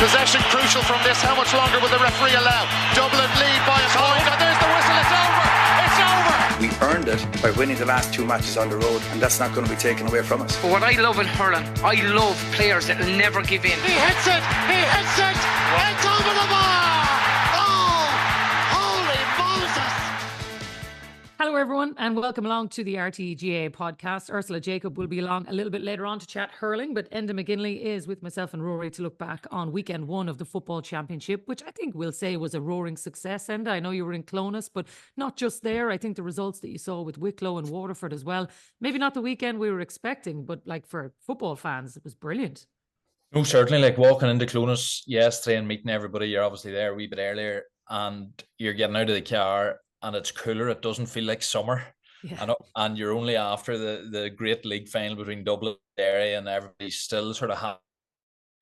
Possession crucial from this. How much longer will the referee allow? Dublin lead by a point, and there's the whistle. It's over. It's over. We earned it by winning the last 2 matches on the road, and that's not going to be taken away from us. But what I love in hurling, I love players that will never give in. He hits it. He hits it. It's over the bar. Oh, holy Moses. Hello everyone and welcome along to the RTE GAA Podcast. Ursula Jacob will be along a little bit later on to chat hurling, but Enda McGinley is with myself and Rory to look back on weekend 1 of the football championship, which I think we'll say was a roaring success. Enda, I know you were in Clonus, but not just there. I think the results that you saw with Wicklow and Waterford as well, maybe not the weekend we were expecting, but like for football fans, it was brilliant. No, certainly, like walking into Clonus yesterday and meeting everybody, you're obviously there a wee bit earlier and you're getting out of the car and it's cooler. It doesn't feel like summer. Yeah. And you're only after the great league final between Dublin and Derry, and everybody's still sort of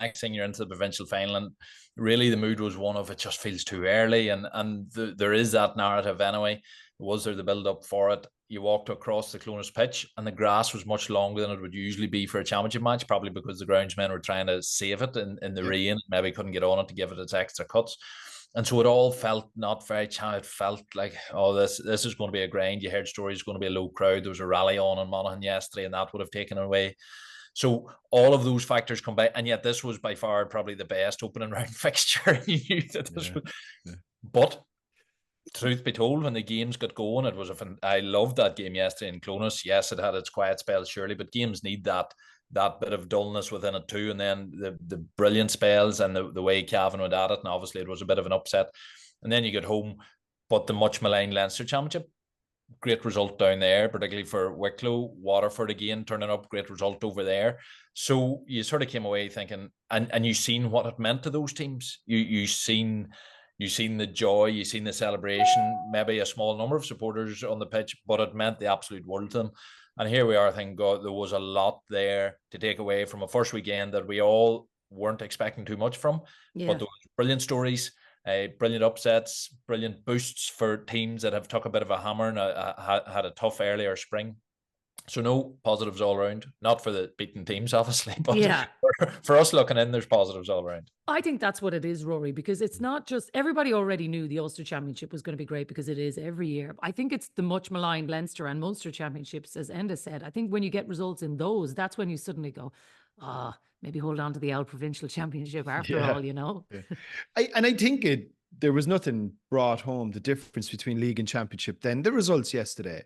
next thing you're into the provincial final, and really the mood was one of it just feels too early, and there is that narrative anyway. Was there the build up for it? You walked across the Clonus pitch and the grass was much longer than it would usually be for a championship match, probably because the groundsmen were trying to save it in the rain, maybe couldn't get on it to give it its extra cuts. And so it all felt not very it felt like, oh, this is going to be a grind. You heard stories, it's going to be a low crowd. There was a rally on in Monaghan yesterday, and that would have taken away. So all of those factors come by, and yet this was by far probably the best opening round fixture. You knew that this was. Yeah. But truth be told, when the games got going, it was I loved that game yesterday in Clonus. Yes, it had its quiet spells, surely, but games need that bit of dullness within it too, and then the brilliant spells and the way Cavan went at it, and obviously it was a bit of an upset, and then you get home. But the much maligned Leinster Championship, great result down there, particularly for Wicklow. Waterford again turning up, great result over there. So you sort of came away thinking, and you seen what it meant to those teams. You seen the joy, you seen the celebration, maybe a small number of supporters on the pitch, but it meant the absolute world to them. And here we are, thank God, there was a lot there to take away from a first weekend that we all weren't expecting too much from. Yeah. But there was brilliant stories, brilliant upsets, brilliant boosts for teams that have took a bit of a hammer and had a tough earlier spring. So no, positives all around. Not for the beaten teams, obviously, but yeah. for us looking in, there's positives all around. I think that's what it is, Rory, because it's not just, everybody already knew the Ulster Championship was going to be great because it is every year. I think it's the much maligned Leinster and Munster Championships, as Enda said. I think when you get results in those, that's when you suddenly go, maybe hold on to the old provincial championship after all, you know? Yeah. I think there was nothing brought home the difference between league and championship then. The results yesterday,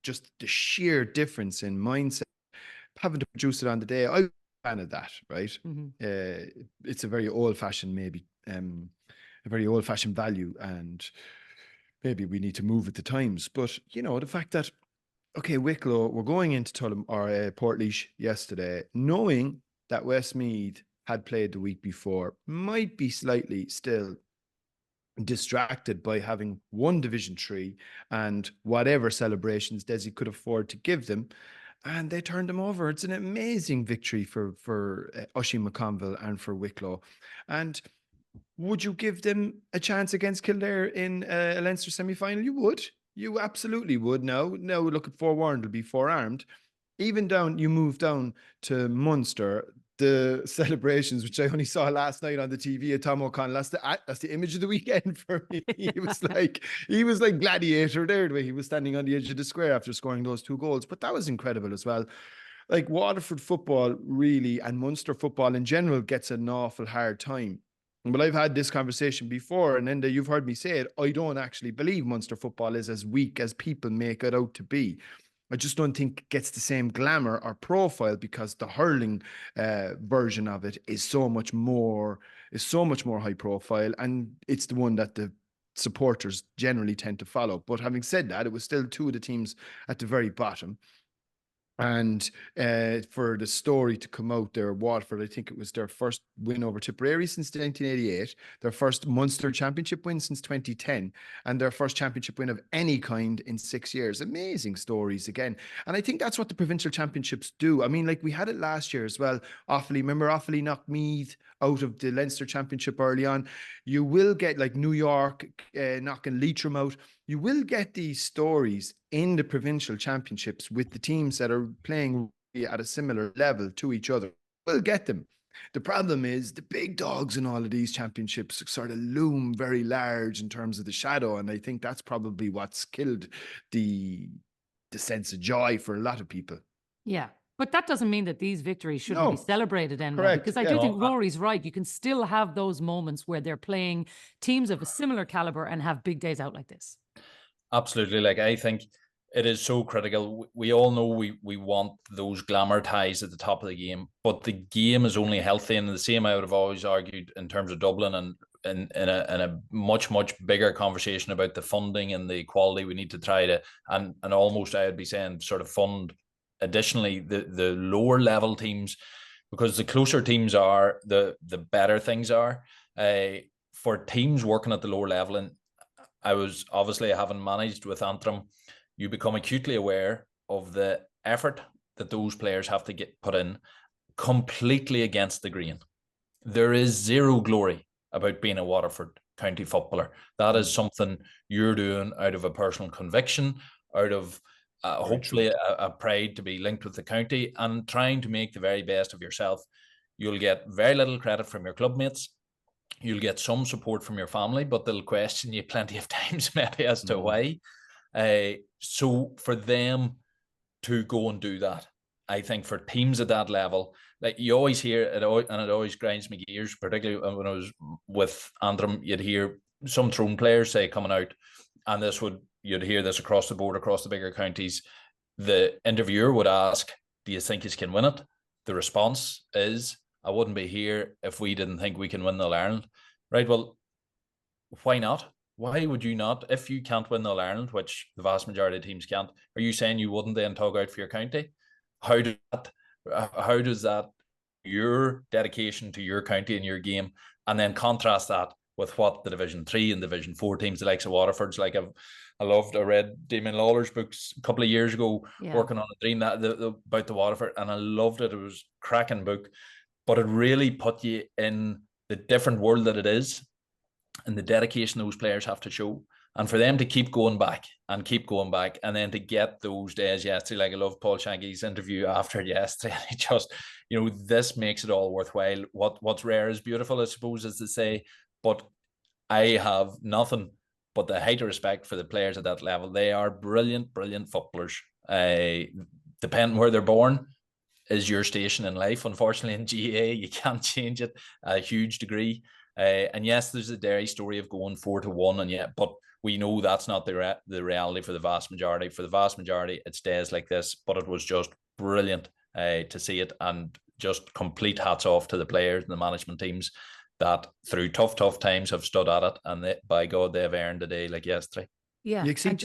just the sheer difference in mindset, having to produce it on the day. I'm a fan of that, right? Mm-hmm. It's a very old-fashioned, maybe, a very old-fashioned value, and maybe we need to move with the times. But, you know, the fact that, okay, Wicklow, we're going into Portlaoise yesterday, knowing that Westmeath had played the week before, might be slightly still distracted by having won Division 3 and whatever celebrations Desi could afford to give them, and they turned them over. It's an amazing victory for Oisin McConville and for Wicklow. And would you give them a chance against Kildare in a Leinster semi-final? You would. You absolutely would. Now look at forewarned, it'll be forearmed. Even you move down to Munster, the celebrations, which I only saw last night on the TV at Tom O'Connell, that's the image of the weekend for me. He was like Gladiator there, the way he was standing on the edge of the square after scoring those 2 goals. But that was incredible as well. Like, Waterford football really, and Munster football in general, gets an awful hard time. But I've had this conversation before, and Enda, you've heard me say it, I don't actually believe Munster football is as weak as people make it out to be. I just don't think it gets the same glamour or profile because the hurling version of it is so much more high profile, and it's the one that the supporters generally tend to follow. But having said that, it was still 2 of the teams at the very bottom. And for the story to come out there, Waterford, I think it was their first win over Tipperary since 1988, their first Munster Championship win since 2010, and their first championship win of any kind in 6 years. Amazing stories again. And I think that's what the provincial championships do. I mean, like, we had it last year as well. Remember Offaly knocked Meath out of the Leinster Championship early on. You will get, like, New York knocking Leitrim out. You will get these stories in the provincial championships with the teams that are playing at a similar level to each other. We'll get them. The problem is the big dogs in all of these championships sort of loom very large in terms of the shadow. And I think that's probably what's killed the sense of joy for a lot of people. Yeah. But that doesn't mean that these victories shouldn't be celebrated, Enda. Correct. Because I do think Rory's right. You can still have those moments where they're playing teams of a similar caliber and have big days out like this. Absolutely. Like, I think it is so critical. We all know we want those glamour ties at the top of the game, but the game is only healthy, and the same I would have always argued in terms of Dublin, and in a much bigger conversation about the funding and the equality we need to try to, and almost I would be saying sort of fund additionally the lower level teams, because the closer teams are, the better things are for teams working at the lower level. And I was obviously, having managed with Antrim, you become acutely aware of the effort that those players have to get put in completely against the grain. There is zero glory about being a Waterford county footballer. That is something you're doing out of a personal conviction, out of hopefully a pride to be linked with the county, and trying to make the very best of yourself. You'll get very little credit from your club mates. You'll get some support from your family, but they'll question you plenty of times maybe as to why. So for them to go and do that, I think for teams at that level, like you always hear it, and it always grinds my gears, particularly when I was with Antrim, you'd hear some Throne players say coming out, and you'd hear this across the board, across the bigger counties. The interviewer would ask, do you think you can win it? The response is, I wouldn't be here if we didn't think we can win the All-Ireland. Right, well, why not? Why would you not? If you can't win the All-Ireland, which the vast majority of teams can't, are you saying you wouldn't then tug out for your county? How does that, your dedication to your county and your game, and then contrast that with what the Division 3 and Division 4 teams, the likes of Waterford's, like I read Damien Lawler's books a couple of years ago, working on a dream about the Waterford, and I loved it. It was a cracking book, but it really put you in the different world that it is, and the dedication those players have to show, and for them to keep going back, and then to get those days yesterday. Like, I love Paul Shanky's interview after yesterday. He just, this makes it all worthwhile. What's rare is beautiful, I suppose, as they say. But I have nothing but the height of respect for the players at that level. They are brilliant footballers. Depending where they're born is your station in life. Unfortunately, in GAA, you can't change it a huge degree. And yes, there's a Derry story of going 4-1, but we know that's not the reality for the vast majority. For the vast majority, it's days like this. But it was just brilliant to see it, and just complete hats off to the players and the management teams that through tough times have stood at it, and by God, they've earned a day like yesterday. Yeah. You see, and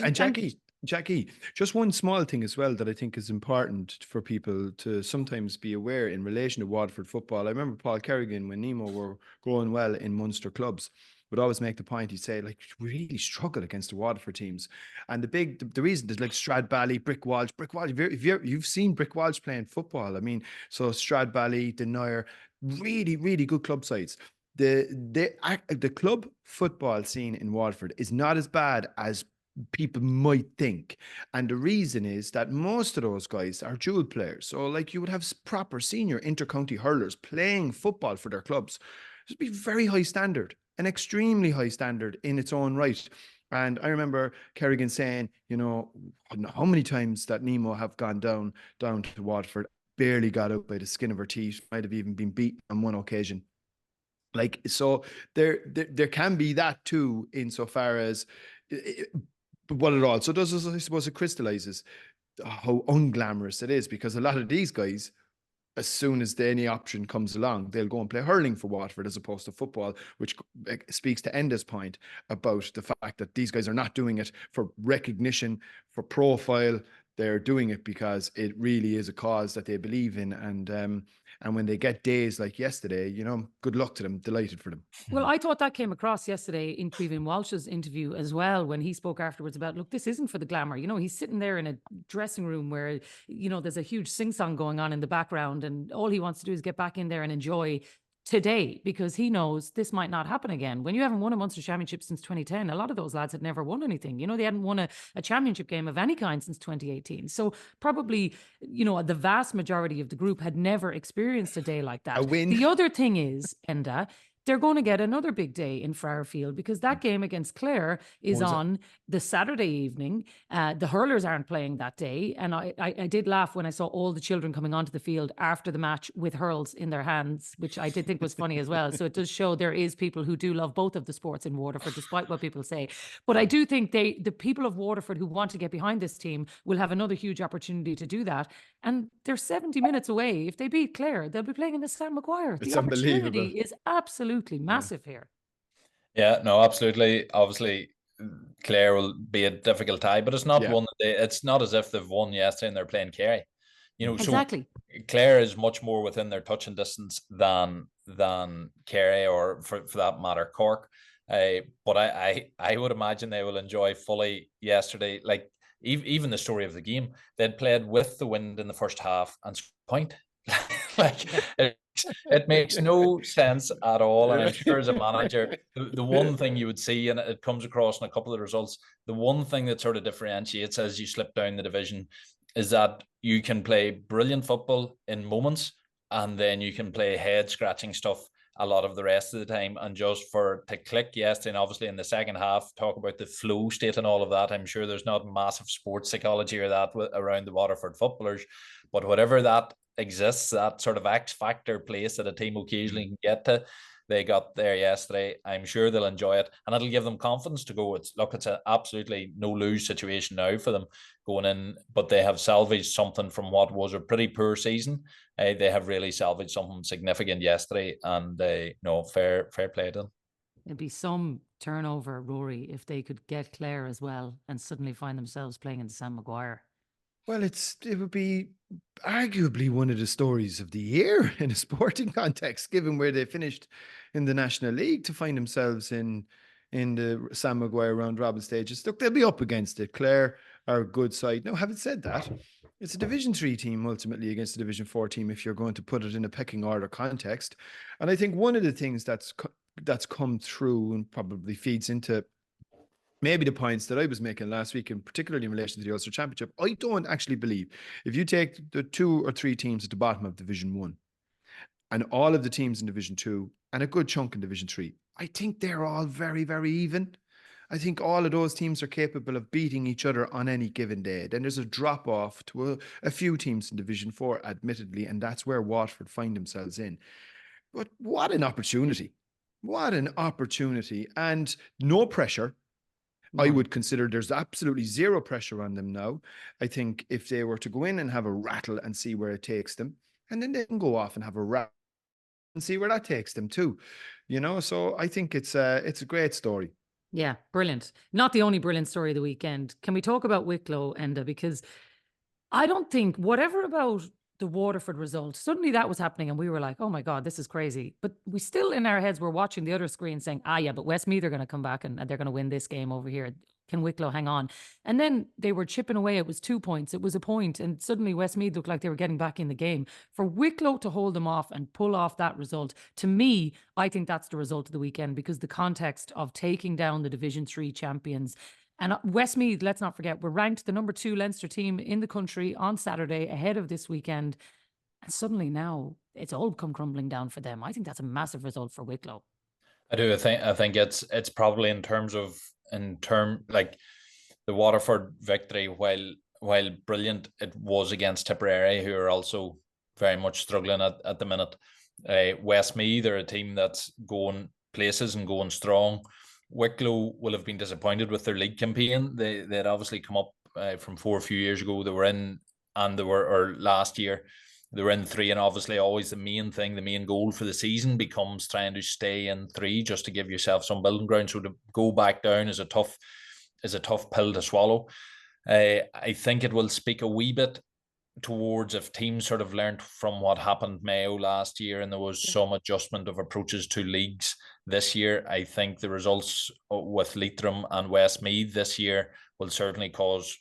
Jacqui, just one small thing as well that I think is important for people to sometimes be aware in relation to Waterford football. I remember Paul Kerrigan, when Nemo were going well in Munster clubs, would always make the point, he'd say, like, we really struggle against the Waterford teams. And the reason is like Stradbally, Brickwalsh. You've seen Brickwalsh playing football. I mean, so Stradbally, Denier, really, really good club sides. The club football scene in Waterford is not as bad as people might think, and the reason is that most of those guys are dual players. So like, you would have proper senior intercounty hurlers playing football for their clubs. It'd be very high standard, an extremely high standard in its own right. And I remember Kerrigan saying, how many times that Nemo have gone down to Waterford, barely got out by the skin of her teeth, might have even been beaten on one occasion. Like, so there can be that too, insofar as what it also does is, I suppose, it crystallizes how unglamorous it is, because a lot of these guys, as soon as any option comes along, they'll go and play hurling for Waterford as opposed to football, which speaks to Enda's point about the fact that these guys are not doing it for recognition, for profile. They're doing it because it really is a cause that they believe in. And when they get days like yesterday, good luck to them. Delighted for them. Well, I thought that came across yesterday in Creevin Walsh's interview as well, when he spoke afterwards about, look, this isn't for the glamour. He's sitting there in a dressing room where, there's a huge sing-song going on in the background, and all he wants to do is get back in there and enjoy today, because he knows this might not happen again. When you haven't won a Munster Championship since 2010, a lot of those lads had never won anything. They hadn't won a championship game of any kind since 2018. So probably, the vast majority of the group had never experienced a day like that. A win. The other thing is, Enda, they're going to get another big day in Friarfield, because that game against Clare is on the Saturday evening. The hurlers aren't playing that day. And I did laugh when I saw all the children coming onto the field after the match with hurls in their hands, which I did think was funny as well. So it does show there is people who do love both of the sports in Waterford, despite what people say. But I do think the people of Waterford who want to get behind this team will have another huge opportunity to do that. And they're 70 minutes away. If they beat Clare, they'll be playing in the Sam Maguire. It's the unbelievable. opportunity is absolutely massive here. Yeah, no, absolutely. Obviously, Clare will be a difficult tie, but it's not one that it's not as if they've won yesterday and they're playing Kerry. Exactly. So Clare is much more within their touching distance than Kerry, or for that matter, Cork. But I would imagine they will enjoy fully yesterday. Like even the story of the game, they'd played with the wind in the first half and point. It makes no sense at all. And I'm sure as a manager, the one thing you would see, and it comes across in a couple of the results, the one thing that sort of differentiates as you slip down the division is that you can play brilliant football in moments, and then you can play head scratching stuff a lot of the rest of the time. And just to click yesterday, and obviously in the second half, talk about the flow state and all of that, I'm sure there's not massive sports psychology or that around the Waterford footballers, but whatever that exists, that sort of X factor place that a team occasionally can get to, they got there yesterday. I'm sure they'll enjoy it, and it'll give them confidence to go. It's an absolutely no lose situation now for them going in, but they have salvaged something from what was a pretty poor season. They have really salvaged something significant yesterday, and fair play to them. It'd be some turnover, Rory, if they could get Clare as well and suddenly find themselves playing in the Sam Maguire. Well, it would be arguably one of the stories of the year in a sporting context, given where they finished in the National League, to find themselves in the Sam Maguire round robin stages. Look, they'll be up against it. Clare are a good side. Now, having said that, it's a Division 3 team ultimately against a Division 4 team, if you're going to put it in a pecking order context. And I think one of the things that's come through and probably feeds into maybe the points that I was making last week, and particularly in relation to the Ulster Championship, I don't actually believe, if you take the 2 or 3 teams at the bottom of Division 1 and all of the teams in Division 2 and a good chunk in Division 3, I think they're all very, very even. I think all of those teams are capable of beating each other on any given day. Then there's a drop off to a few teams in Division 4, admittedly, and that's where Waterford find themselves in. But what an opportunity. What an opportunity. And no pressure. I would consider there's absolutely zero pressure on them now. I think if they were to go in and have a rattle and see where it takes them, and then they can go off and have a rattle and see where that takes them too. So I think it's a great story. Yeah, brilliant. Not the only brilliant story of the weekend. Can we talk about Wicklow, Enda? Because I don't think whatever about the Waterford result, suddenly that was happening and we were like, oh my God, this is crazy. But we still in our heads were watching the other screen saying, yeah, but Westmeath are going to come back and they're going to win this game over here. Can Wicklow hang on? And then they were chipping away. It was 2 points. It was a point. And suddenly Westmeath looked like they were getting back in the game. For Wicklow to hold them off and pull off that result, to me, I think that's the result of the weekend, because the context of taking down the Division 3 champions. And Westmeath, let's not forget, were ranked the number 2 Leinster team in the country on Saturday ahead of this weekend. And suddenly now it's all come crumbling down for them. I think that's a massive result for Wicklow. I do. I think it's probably in terms like the Waterford victory, while brilliant, it was against Tipperary, who are also very much struggling at the minute. Westmeath are a team that's going places and going strong. Wicklow will have been disappointed with their league campaign. They'd obviously come up from 4 a few years ago. They were in, and or last year they were in 3, and obviously always the main goal for the season becomes trying to stay in 3 just to give yourself some building ground. So to go back down is a tough pill to swallow. I think it will speak a wee bit towards if teams sort of learned from what happened Mayo last year, and there was some adjustment of approaches to leagues this year. I think the results with Leitrim and Westmeath this year will certainly cause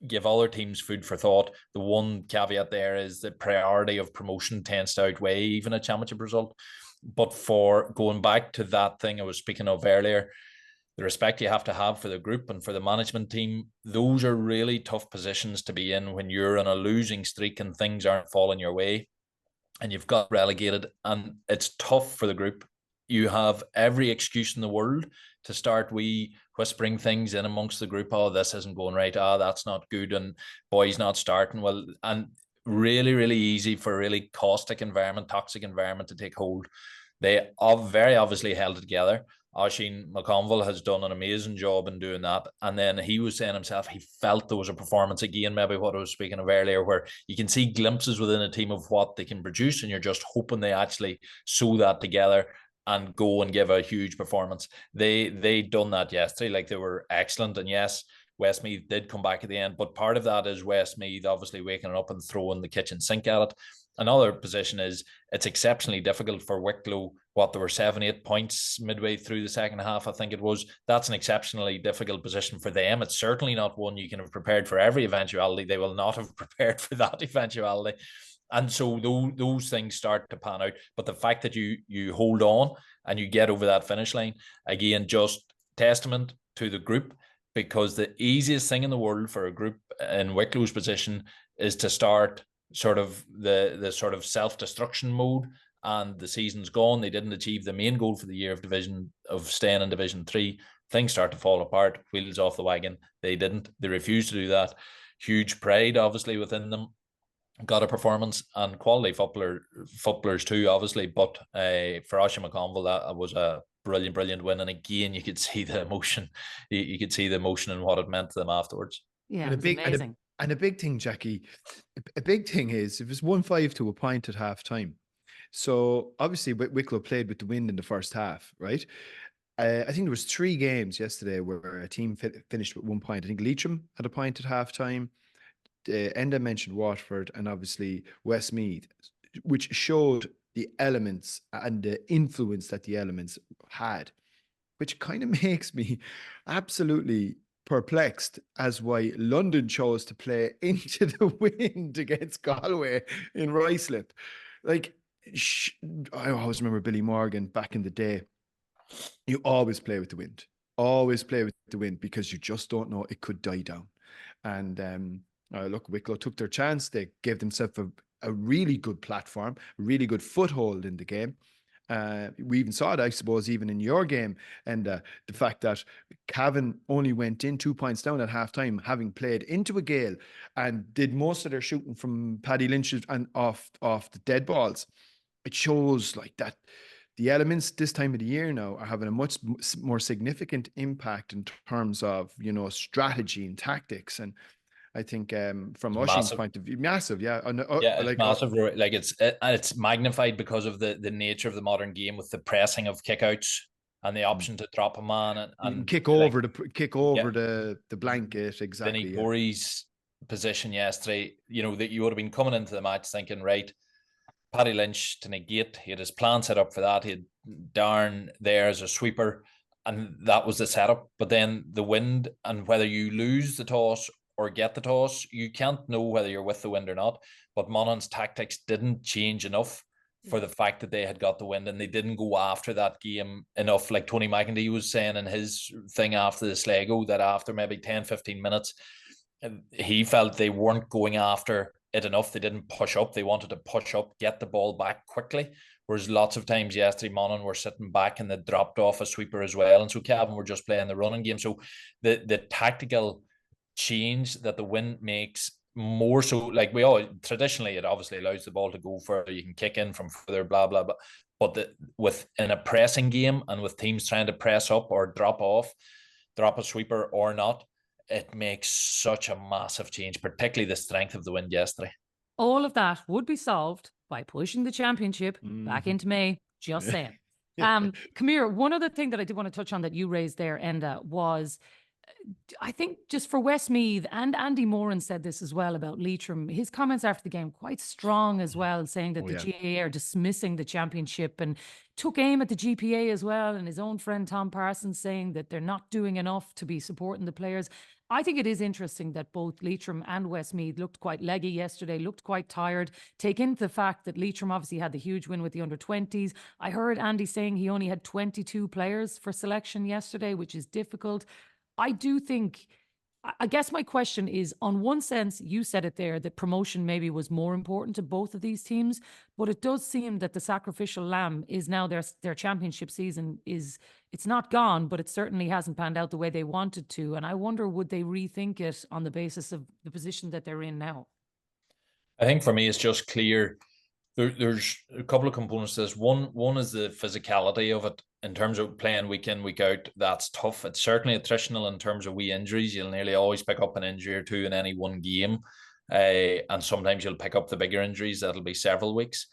give other teams food for thought. The one caveat there is the priority of promotion tends to outweigh even a championship result. But for going back to that thing I was speaking of earlier, the respect you have to have for the group and for the management team, those are really tough positions to be in when you're on a losing streak and things aren't falling your way and you've got relegated, and it's tough for the group. You have every excuse in the world to start whispering things in amongst the group. Oh, this isn't going right. Oh, that's not good. And boys not starting well. And really, really easy for a really caustic environment, toxic environment to take hold. They have very obviously held it together. Oisín McConville has done an amazing job in doing that. And then he was saying himself, he felt there was a performance again, maybe what I was speaking of earlier, where you can see glimpses within a team of what they can produce, and you're just hoping they actually sew that together and go and give a huge performance. They done that yesterday. Like, they were excellent. And yes, Westmeath did come back at the end, but part of that is Westmeath obviously waking up and throwing the kitchen sink at it. Another position is it's exceptionally difficult for Wicklow. There were 7-8 points midway through the second half, I think it was. That's an exceptionally difficult position for them. It's certainly not one you can have prepared for every eventuality. They will not have prepared for that eventuality. And so those things start to pan out. But the fact that you hold on and you get over that finish line, again, just testament to the group, because the easiest thing in the world for a group in Wicklow's position is to start sort of the sort of self-destruction mode, and the season's gone. They didn't achieve the main goal for the year of staying in Division 3. Things start to fall apart, wheels off the wagon. They didn't. They refused to do that. Huge pride, obviously, within them. Got a performance, and quality footballers too, obviously. But for Oisín McConville, that was a brilliant win. And again, you could see the emotion. You could see the emotion and what it meant to them afterwards. Yeah, it's amazing. And a big thing, Jacqui, a big thing is it was 1-5 to a point at half time. So obviously Wicklow played with the wind in the first half, right? I think there was 3 games yesterday where a team finished with 1 point. I think Leitrim had a point at half time. Enda mentioned Waterford and obviously Westmeath, which showed the elements and the influence that the elements had, which kind of makes me absolutely perplexed as why London chose to play into the wind against Galway in Ruislip. Like, I always remember Billy Morgan back in the day. You always play with the wind. Always play with the wind, because you just don't know, it could die down. And look, Wicklow took their chance. They gave themselves a really good platform, a really good foothold in the game. We even saw it, I suppose, even in your game, and the fact that Cavan only went in 2 points down at half time, having played into a gale and did most of their shooting from Paddy Lynch and off the dead balls. It shows like that the elements this time of the year now are having a much more significant impact in terms of, strategy and tactics. And I think from Oisín's point of view, massive, yeah. It's massive. Like it's magnified because of the nature of the modern game, with the pressing of kickouts and the option to drop a man and kick over the blanket. Exactly. Vinny Corey's position yesterday, that you would have been coming into the match thinking, right, Paddy Lynch to negate, he had his plan set up for that. He had Darren there as a sweeper, and that was the setup. But then the wind, and whether you lose the toss or get the toss, you can't know whether you're with the wind or not. But Monaghan's tactics didn't change enough for the fact that they had got the wind, and they didn't go after that game enough. Like Tony McIntyre was saying in his thing after the Sligo, that after maybe 10-15 minutes, he felt they weren't going after it enough. They didn't push up. They wanted to push up, get the ball back quickly. Whereas lots of times yesterday, Monaghan were sitting back and they dropped off a sweeper as well. And so Cavan were just playing the running game. So the tactical change that the wind makes, more so, like traditionally, it obviously allows the ball to go further. You can kick in from further, blah, blah, blah. But in a pressing game, and with teams trying to press up or drop a sweeper or not, it makes such a massive change, particularly the strength of the wind yesterday. All of that would be solved by pushing the championship back into May. Just saying. Come here. One other thing that I did want to touch on that you raised there, Enda, was I think just for Westmeath, and Andy Moran said this as well about Leitrim, his comments after the game quite strong as well, saying that the GAA are dismissing the championship, and took aim at the GPA as well, and his own friend Tom Parsons saying that they're not doing enough to be supporting the players. I think it is interesting that both Leitrim and Westmeath looked quite leggy yesterday, looked quite tired. Take into the fact that Leitrim obviously had the huge win with the under-20s. I heard Andy saying he only had 22 players for selection yesterday, which is difficult. I do think, I guess my question is, on one sense, you said it there, that promotion maybe was more important to both of these teams, but it does seem that the sacrificial lamb is now their championship season it's not gone, but it certainly hasn't panned out the way they wanted to. And I wonder, would they rethink it on the basis of the position that they're in now? I think for me, it's just clear. There's a couple of components to this. One is the physicality of it in terms of playing week in, week out. That's tough. It's certainly attritional in terms of wee injuries. You'll nearly always pick up an injury or two in any one game. And sometimes you'll pick up the bigger injuries. That'll be several weeks.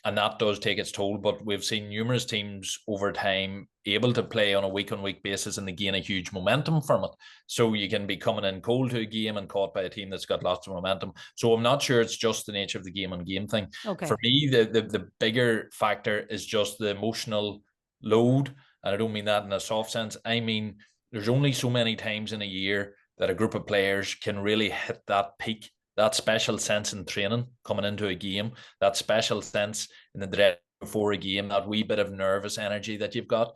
And that does take its toll. But we've seen numerous teams over time able to play on a week-on-week basis and they gain a huge momentum from it. So you can be coming in cold to a game and caught by a team that's got lots of momentum. So I'm not sure it's just the nature of the game-on-game thing. Okay. For me, the bigger factor is just the emotional load. And I don't mean that in a soft sense. I mean, there's only so many times in a year that a group of players can really hit that peak, that special sense in training coming into a game, that special sense in the dread before a game, that wee bit of nervous energy that you've got.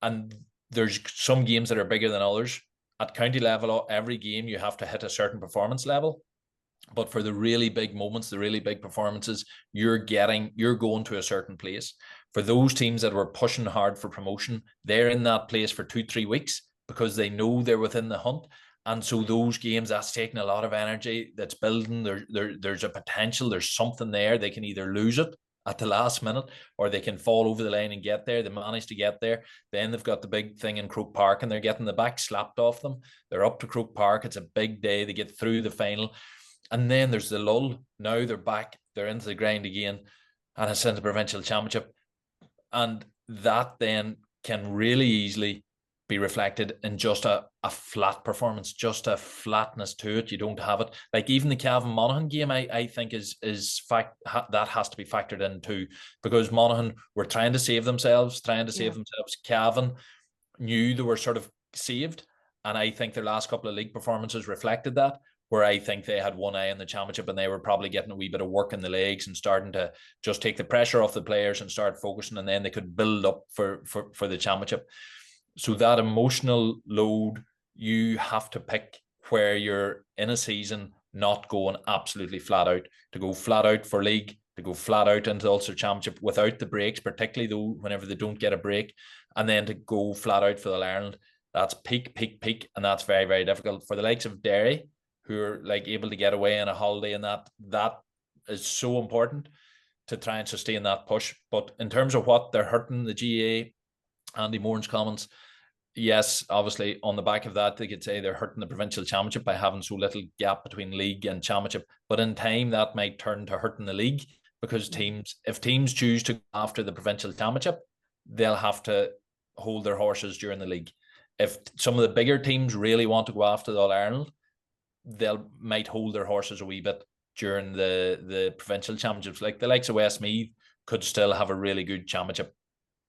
And there's some games that are bigger than others. At county level, every game you have to hit a certain performance level. But for the really big moments, the really big performances, you're going to a certain place. For those teams that were pushing hard for promotion, they're in that place for 2-3 weeks because they know they're within the hunt. And so those games, that's taking a lot of energy, that's building. There's a potential, there's something there. They can either lose it at the last minute or they can fall over the line and get there. They manage to get there. Then they've got the big thing in Croke Park and they're getting the back slapped off them. They're up to Croke Park. It's a big day. They get through the final. And then there's the lull. Now they're back. They're into the grind again. And it's in the provincial championship. And that then can really easily be reflected in just a flat performance, just a flatness to it. You don't have it. Like even the Cavan Monaghan game, I think that has to be factored in too, because Monaghan were trying to save themselves. Cavan knew they were sort of saved, and I think their last couple of league performances reflected that. Where I think they had one eye on the championship and they were probably getting a wee bit of work in the legs and starting to just take the pressure off the players and start focusing, and then they could build up for the championship. So that emotional load, you have to pick where you're in a season, not going absolutely flat out. To go flat out for league, to go flat out into the Ulster Championship without the breaks, particularly though whenever they don't get a break, and then to go flat out for the Ireland, that's peak, and that's very, very difficult. For the likes of Derry, who are like able to get away on a holiday, and that is so important to try and sustain that push. But in terms of what they're hurting the GAA, Andy Moran's comments, yes, obviously on the back of that, they could say they're hurting the provincial championship by having so little gap between league and championship. But in time, that might turn to hurting the league, because if teams choose to go after the provincial championship, they'll have to hold their horses during the league. If some of the bigger teams really want to go after the All-Ireland, might hold their horses a wee bit during the provincial championships. Like the likes of Westmeath could still have a really good championship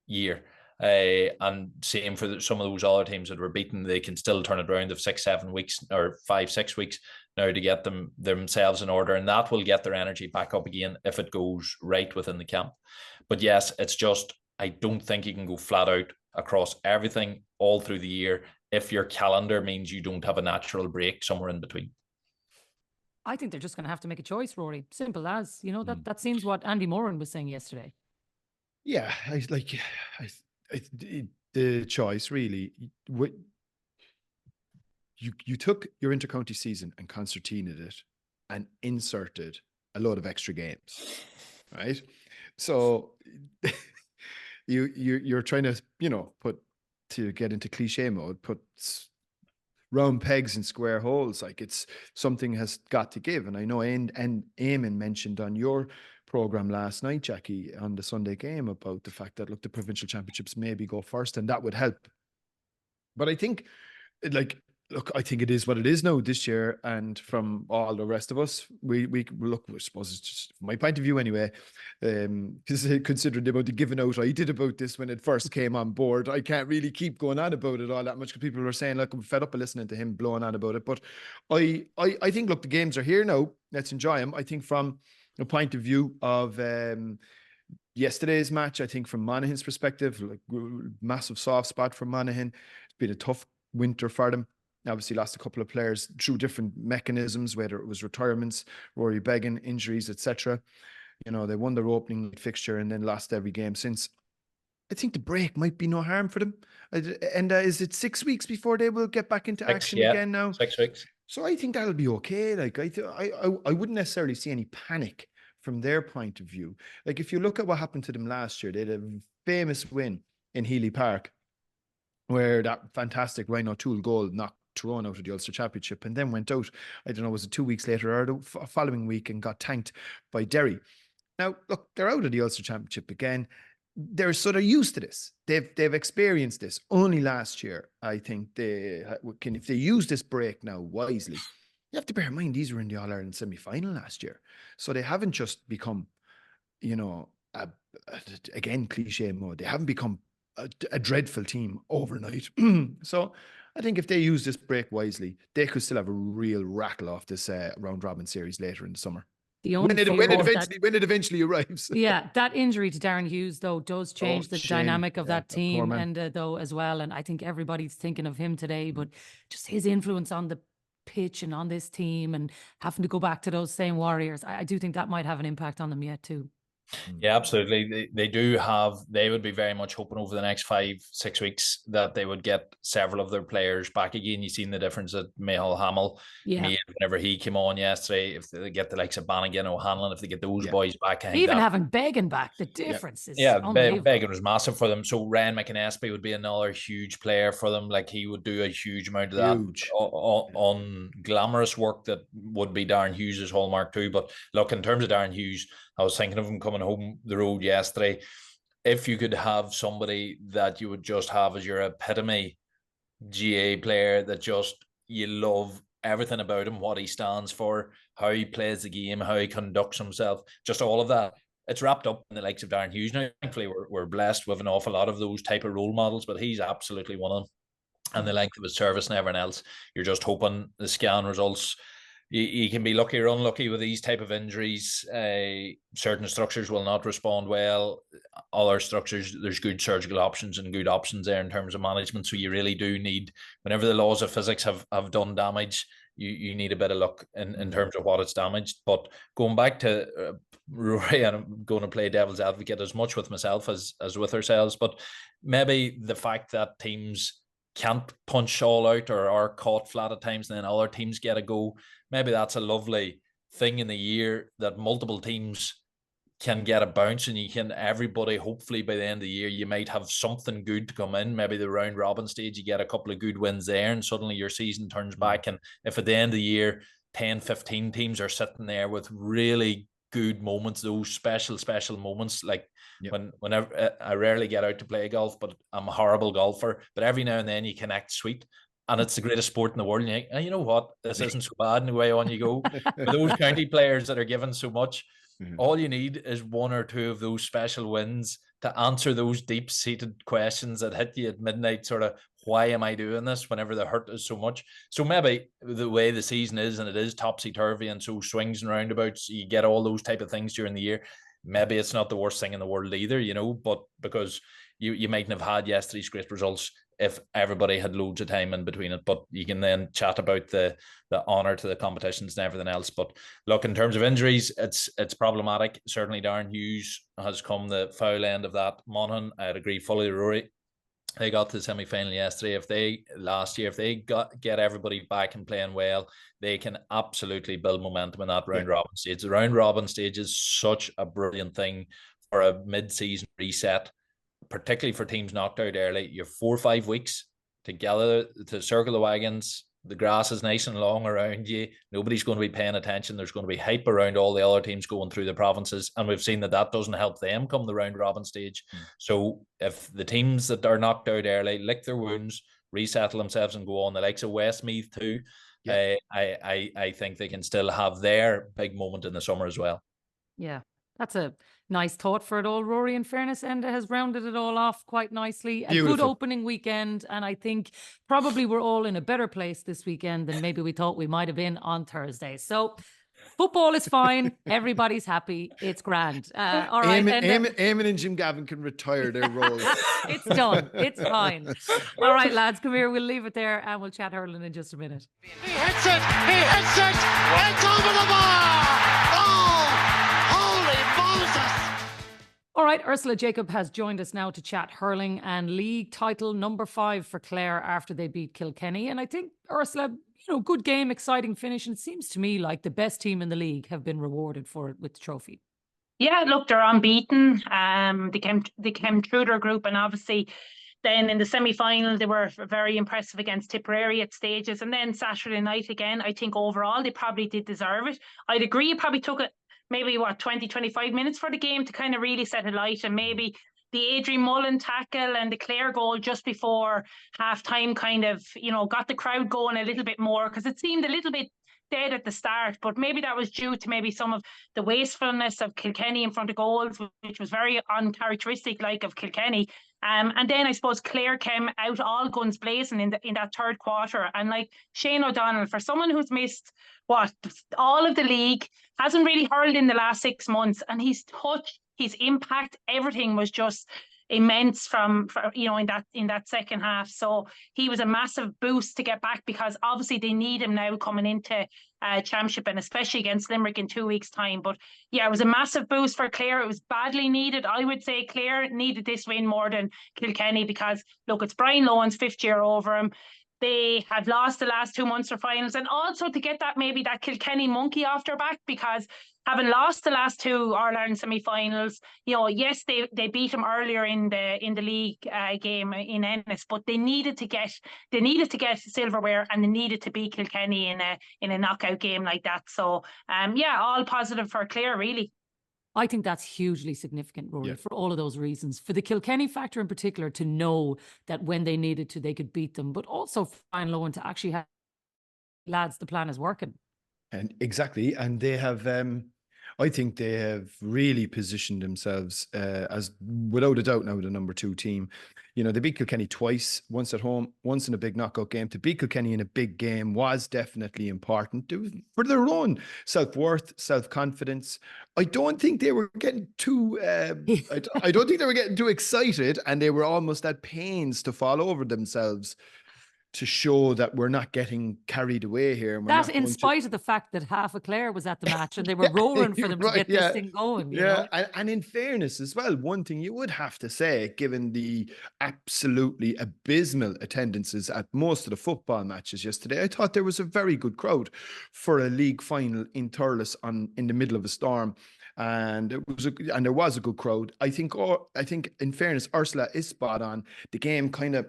year. And same for some of those other teams that were beaten, they can still turn it around of 6-7 weeks or 5-6 weeks now to get themselves in order, and that will get their energy back up again if it goes right within the camp. But yes, it's just, I don't think you can go flat out across everything all through the year if your calendar means you don't have a natural break somewhere in between. I think they're just going to have to make a choice, Rory. Simple as, that seems what Andy Moran was saying yesterday. Yeah, the choice really. You took your intercounty season and concertinaed it and inserted a load of extra games, right? So you're trying to to get into cliche mode, put round pegs in square holes. Like, it's something has got to give. And I know and Eamon mentioned on your program last night, Jacqui, on the Sunday game, about the fact that, look, the provincial championships maybe go first and that would help. But I think, like look, I think it is what it is now this year, and from all the rest of us, we look. I suppose it's just from my point of view anyway. Because considering about the giving out I did about this when it first came on board, I can't really keep going on about it all that much because people are saying, "Look, I'm fed up of listening to him blowing on about it." But I think, look, the games are here now. Let's enjoy them. I think from the point of view of yesterday's match, I think from Monaghan's perspective, like massive soft spot for Monaghan. It's been a tough winter for them. Obviously lost a couple of players through different mechanisms, whether it was retirements, Rory begging, injuries, etc. You know, they won their opening fixture and then lost every game since. I think the break might be no harm for them. And is it 6 weeks before they will get back into action again now? 6 weeks. So I think that'll be okay. Like I wouldn't necessarily see any panic from their point of view. Like if you look at what happened to them last year, they had a famous win in Healy Park where that fantastic Ryan O'Toole goal knocked Tyrone out of the Ulster Championship and then went out, I don't know, was it 2 weeks later or the following week, and got tanked by Derry. Now, look, they're out of the Ulster Championship again. They're sort of used to this. They've experienced this only last year. I think if they use this break now wisely, you have to bear in mind these were in the All-Ireland semi-final last year. So they haven't just become, you know, again, cliche mode. They haven't become a dreadful team overnight. So I think if they use this break wisely, they could still have a real rattle off this round robin series later in the summer. When it eventually arrives. Yeah, that injury to Darren Hughes though does change the dynamic of that team, and though as well. And I think everybody's thinking of him today, but just his influence on the pitch and on this team, and having to go back to those same Warriors, I do think that might have an impact on them yet too. Yeah, absolutely. They would be very much hoping over the next 5-6 weeks that they would get several of their players back again. You've seen the difference that Micheál Hamill made whenever he came on yesterday. If they get the likes of Bannigan, O'Hanlon, if they get those boys back. Even having Beggan back, the difference is unbelievable. Beggan was massive for them. So Ryan McInnesby would be another huge player for them. Like he would do a huge amount of that on glamorous work that would be Darren Hughes' hallmark too. But look, in terms of Darren Hughes, I was thinking of him coming home the road yesterday. If you could have somebody that you would just have as your epitome GA player that just you love everything about him, what he stands for, how he plays the game, how he conducts himself, just all of that. It's wrapped up in the likes of Darren Hughes. Now, thankfully, we're blessed with an awful lot of those type of role models, but he's absolutely one of them. And the length of his service and everything else, you're just hoping the scan results. You can be lucky or unlucky with these type of injuries. Certain structures will not respond well. Other structures, there's good surgical options and good options there in terms of management. So you really do need, whenever the laws of physics have done damage, you need a bit of luck in terms of what it's damaged. But going back to Rory, and I'm going to play devil's advocate as much with myself as with ourselves, but maybe the fact that teams can't punch all out or are caught flat at times and then other teams get a go, maybe that's a lovely thing in the year that multiple teams can get a bounce, and you can, everybody, hopefully by the end of the year you might have something good to come in. Maybe the round robin stage you get a couple of good wins there and suddenly your season turns back. And if at the end of the year 10-15 teams are sitting there with really good moments, those special moments, like whenever I rarely get out to play golf, but I'm a horrible golfer, but every now and then you connect sweet, and it's the greatest sport in the world, and you're like, you know what, this isn't so bad, and away on you go. For those county players that are given so much, all you need is one or two of those special wins to answer those deep-seated questions that hit you at midnight, sort of, why am I doing this, whenever the hurt is so much. So maybe the way the season is, and it is topsy-turvy, and so swings and roundabouts, you get all those type of things during the year. Maybe it's not the worst thing in the world either, you know, but because you mightn't have had yesterday's great results if everybody had loads of time in between it. But you can then chat about the honour to the competitions and everything else. But look, in terms of injuries, it's problematic. Certainly Darren Hughes has come the foul end of that. Monaghan, I'd agree fully, Rory. They got to the semi-final yesterday. If they get everybody back and playing well, they can absolutely build momentum in that round robin stage. The round robin stage is such a brilliant thing for a mid-season reset, particularly for teams knocked out early. You have 4 or 5 weeks to gather, to circle the wagons. The grass is nice and long around you. Nobody's going to be paying attention. There's going to be hype around all the other teams going through the provinces. And we've seen that doesn't help them come the round robin stage. So if the teams that are knocked out early lick their wounds, resettle themselves and go on. The likes of Westmeath too. Yeah. I think they can still have their big moment in the summer as well. Yeah, that's a nice thought for it all, Rory. In fairness, Enda has rounded it all off quite nicely. A good opening weekend, and I think probably we're all in a better place this weekend than maybe we thought we might have been on Thursday. So football is fine. Everybody's happy. It's grand. All right. Eamon and Jim Gavin can retire their roles. It's done. It's fine. All right, lads, come here. We'll leave it there and we'll chat hurling in just a minute. He hits it. He hits it. It's over the bar. Oh, holy Moses. All right, Ursula Jacob has joined us now to chat hurling and league title number 5 for Clare after they beat Kilkenny. And I think, Ursula, good game, exciting finish. And it seems to me like the best team in the league have been rewarded for it with the trophy. Yeah, look, they're unbeaten. They came through their group, and obviously then in the semi-final, they were very impressive against Tipperary at stages. And then Saturday night again, I think overall they probably did deserve it. I'd agree, it probably took it maybe 20-25 minutes for the game to kind of really set it light, and maybe the Adrian Mullen tackle and the Clare goal just before half-time kind of, got the crowd going a little bit more, because it seemed a little bit dead at the start, but maybe that was due to maybe some of the wastefulness of Kilkenny in front of goals, which was very uncharacteristic like of Kilkenny. And then I suppose Clare came out all guns blazing in that third quarter. And like Shane O'Donnell, for someone who's missed all of the league, hasn't really hurled in the last 6 months, and his touch, his impact, everything was just immense from in that second half. So he was a massive boost to get back, because obviously they need him now coming into championship, and especially against Limerick in 2 weeks' time. But yeah, it was a massive boost for Clare. It was badly needed. I would say Clare needed this win more than Kilkenny, because look, it's Brian Lohan's 5th year over him. They have lost the last 2 Munster finals, and also to get that Kilkenny monkey off their back, because having lost the last 2 All-Ireland semi-finals, yes, they beat them earlier in the league game in Ennis, but they needed to get silverware, and they needed to beat Kilkenny in a knockout game like that. So all positive for Clare, really. I think that's hugely significant, Rory, for all of those reasons. For the Kilkenny factor in particular, to know that when they needed to, they could beat them, but also for Brian Lohan to actually have, lads, the plan is working. And exactly. And they have, I think they have really positioned themselves as, without a doubt, now the number 2 team. They beat Kilkenny twice, once at home, once in a big knockout game. To beat Kilkenny in a big game was definitely important. It was for their own self-worth, self-confidence. I don't think they were getting too, I don't think they were getting too excited, and they were almost at pains to fall over themselves to show that we're not getting carried away here. And that in spite of the fact that half of Clare was at the match, and they were roaring for them to get this thing going. You know? And in fairness as well, one thing you would have to say, given the absolutely abysmal attendances at most of the football matches yesterday, I thought there was a very good crowd for a league final in Thurles in the middle of a storm. And there was a good crowd. I think in fairness, Ursula is spot on. The game kind of,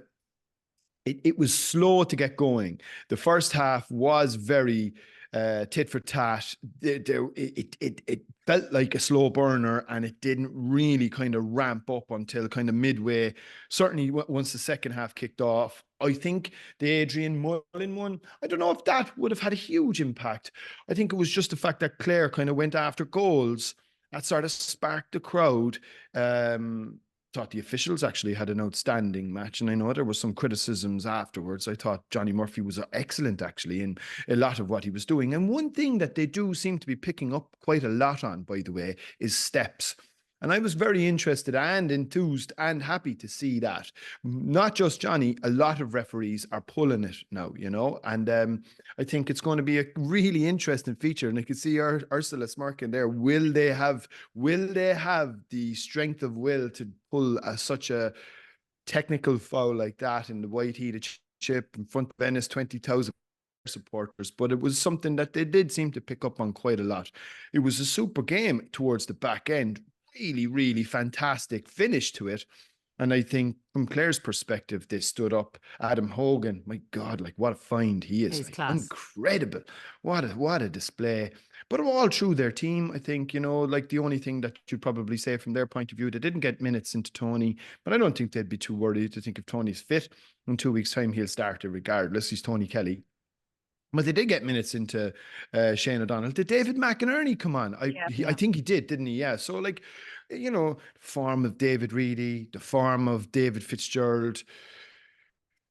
it was slow to get going. The first half was very tit for tat. It felt like a slow burner, and it didn't really kind of ramp up until kind of midway. Certainly once the second half kicked off. I think the Adrian Mullen one, I don't know if that would have had a huge impact. I think it was just the fact that Clare kind of went after goals that sort of sparked the crowd. Thought the officials actually had an outstanding match, and I know there were some criticisms afterwards. I thought Johnny Murphy was excellent actually in a lot of what he was doing. And one thing that they do seem to be picking up quite a lot on, by the way, is steps. And I was very interested and enthused and happy to see that. Not just Johnny, a lot of referees are pulling it now, and I think it's going to be a really interesting feature. And I can see Ursula smirking there. Will they have the strength of will to pull such a technical foul like that in the white heated chip in front of Ennis 20,000 supporters? But it was something that they did seem to pick up on quite a lot. It was a super game towards the back end. Really, really fantastic finish to it. And I think from Clare's perspective, they stood up. Adam Hogan, my God, like what a find he is. He's like, class. Incredible. What a display. But all through their team, I think, like the only thing that you'd probably say from their point of view, they didn't get minutes into Tony, but I don't think they'd be too worried. I think if Tony's fit, in 2 weeks' time, he'll start it regardless. He's Tony Kelly. But they did get minutes into Shane O'Donnell. Did David McInerney come on? I think he did, didn't he? Yeah. So, like, form of David Reedy, the form of David Fitzgerald.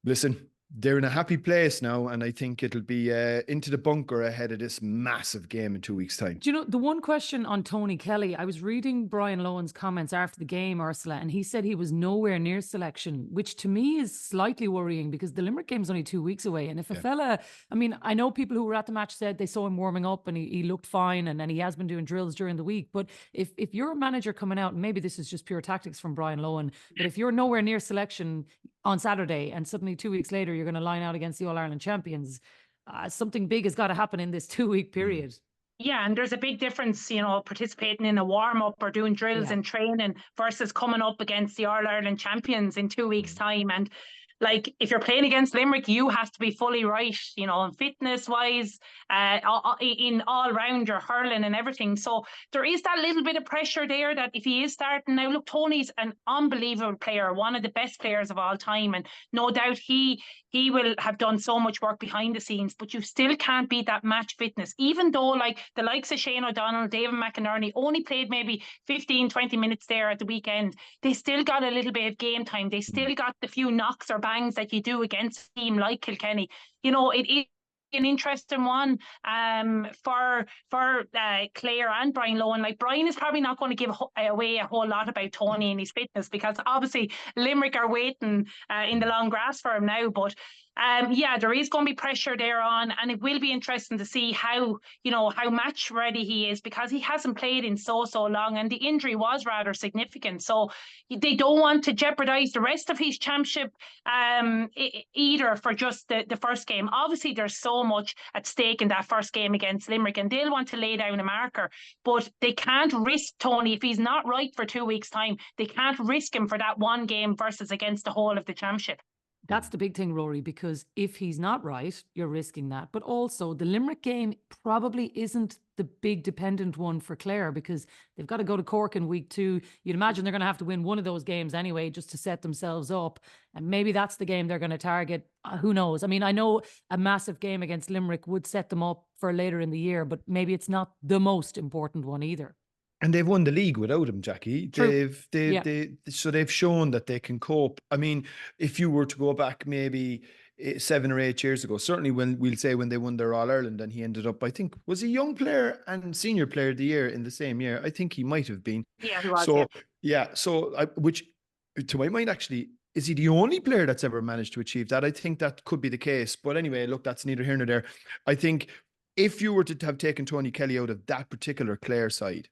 Listen, they're in a happy place now, and I think it'll be into the bunker ahead of this massive game in 2 weeks' time. Do you know, the one question on Tony Kelly, I was reading Brian Lohan's comments after the game, Ursula, and he said he was nowhere near selection, which to me is slightly worrying because the Limerick game's only 2 weeks away. And if a fella, I mean, I know people who were at the match said they saw him warming up and he looked fine, and then he has been doing drills during the week. But if you're a manager coming out, and maybe this is just pure tactics from Brian Lohan, but if you're nowhere near selection on Saturday and suddenly 2 weeks later you're going to line out against the All-Ireland champions, something big has got to happen in this 2 week period. Yeah, and there's a big difference, participating in a warm-up or doing drills and training versus coming up against the All-Ireland champions in 2 weeks' time. And like, if you're playing against Limerick, you have to be fully right, fitness-wise, in all round your hurling and everything. So there is that little bit of pressure there that if he is starting now, look, Tony's an unbelievable player, one of the best players of all time, and no doubt he will have done so much work behind the scenes, but you still can't beat that match fitness, even though like the likes of Shane O'Donnell, David McInerney only played maybe 15, 20 minutes there at the weekend. They still got a little bit of game time. They still got the few knocks or bangs that you do against a team like Kilkenny. It is an interesting one for Clare and Brian Lohan. Like, Brian is probably not going to give away a whole lot about Tony and his fitness, because obviously Limerick are waiting in the long grass for him now. But there is going to be pressure there on, and it will be interesting to see how match ready he is, because he hasn't played in so long, and the injury was rather significant. So they don't want to jeopardise the rest of his championship either for just the first game. Obviously, there's so much at stake in that first game against Limerick, and they'll want to lay down a marker, but they can't risk Tony if he's not right for 2 weeks' time. They can't risk him for that one game versus against the whole of the championship. That's the big thing, Rory, because if he's not right, you're risking that. But also, the Limerick game probably isn't the big dependent one for Clare, because they've got to go to Cork in week 2. You'd imagine they're going to have to win one of those games anyway, just to set themselves up. And maybe that's the game they're going to target. Who knows? I mean, I know a massive game against Limerick would set them up for later in the year, but maybe it's not the most important one either. And they've won the league without him, Jacqui. So they've shown that they can cope. I mean, if you were to go back maybe 7 or 8 years ago, certainly when they won their All-Ireland, and he ended up, I think, was a young player and senior player of the year in the same year. I think he might have been. Yeah, he was. Which to my mind, actually, is he the only player that's ever managed to achieve that? I think that could be the case. But anyway, look, that's neither here nor there. I think if you were to have taken Tony Kelly out of that particular Clare side,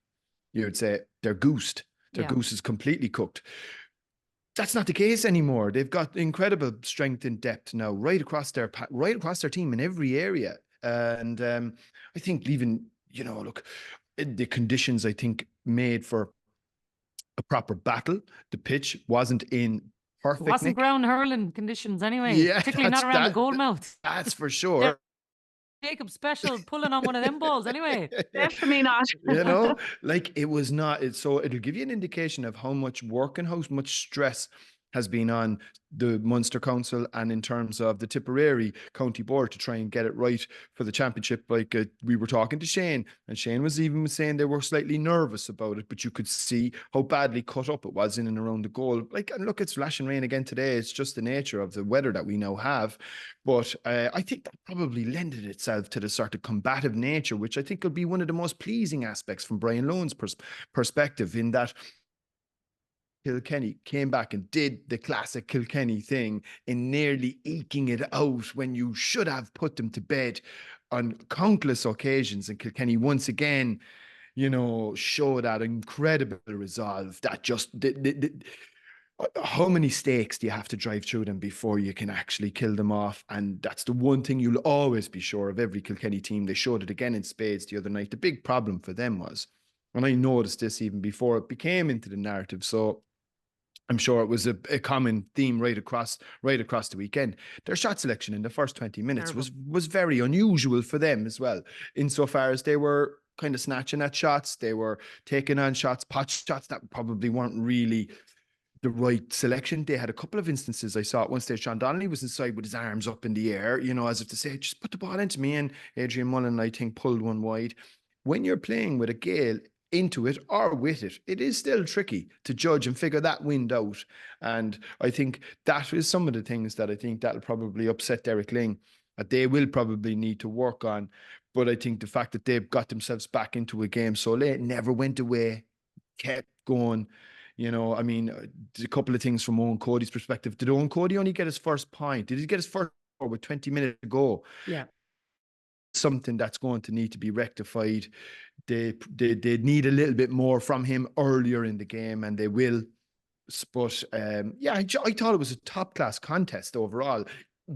you would say they're goosed. Their goose is completely cooked. That's not the case anymore. They've got incredible strength and depth now, right across their team in every area. And I think even, look, the conditions, I think, made for a proper battle. The pitch wasn't in perfect. It wasn't ground hurling conditions anyway, particularly not around the goal mouth. That's for sure. Jacob special pulling on one of them balls anyway. Definitely not. Like, it was not. So it'll give you an indication of how much work and how much stress has been on the Munster Council and in terms of the Tipperary County Board to try and get it right for the championship. Like, we were talking to Shane, and Shane was even saying they were slightly nervous about it, but you could see how badly cut up it was in and around the goal. Like, and look, it's flashing rain again today. It's just the nature of the weather that we now have. But I think that probably lended itself to the sort of combative nature, which I think will be one of the most pleasing aspects from Brian Lohan's perspective, in that Kilkenny came back and did the classic Kilkenny thing in nearly eking it out when you should have put them to bed on countless occasions. And Kilkenny once again, show that incredible resolve that just how many stakes do you have to drive through them before you can actually kill them off? And that's the one thing you'll always be sure of every Kilkenny team. They showed it again in spades the other night. The big problem for them was, and I noticed this even before it became into the narrative, so I'm sure it was a common theme right across the weekend. Their shot selection in the first 20 minutes was very unusual for them as well, insofar as they were kind of snatching at shots. They were taking on shots, pot shots that probably weren't really the right selection. They had a couple of instances. I saw at one stage Sean Donnelly was inside with his arms up in the air, as if to say, just put the ball into me. And Adrian Mullen, I think, pulled one wide. When you're playing with a Gael into it or with it, it is still tricky to judge and figure that wind out. And I think that is some of the things that I think that'll probably upset Derek Lyng, that they will probably need to work on. But I think the fact that they've got themselves back into a game so late, never went away, kept going. I mean, a couple of things from Owen Cody's perspective. Did Owen Cody only get his first point? Did he get his first point with 20 minutes to go? Yeah. Something that's going to need to be rectified. They need a little bit more from him earlier in the game, and they will. But I thought it was a top class contest overall,